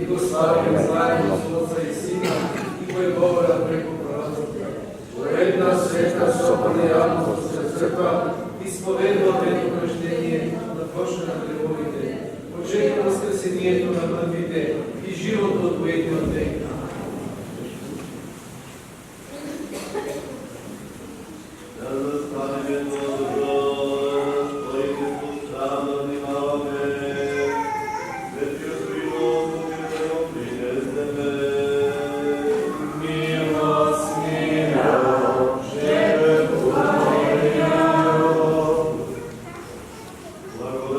i go slavim znanjem Otca i Sina i Boga preko proroka. Uredna, sveta, sobodna i apostolska crkva, ispovedno veliko krštenje, naprošena prevolite, počeka vaskrsenjето на мъртвите и живот от века в века. Благодать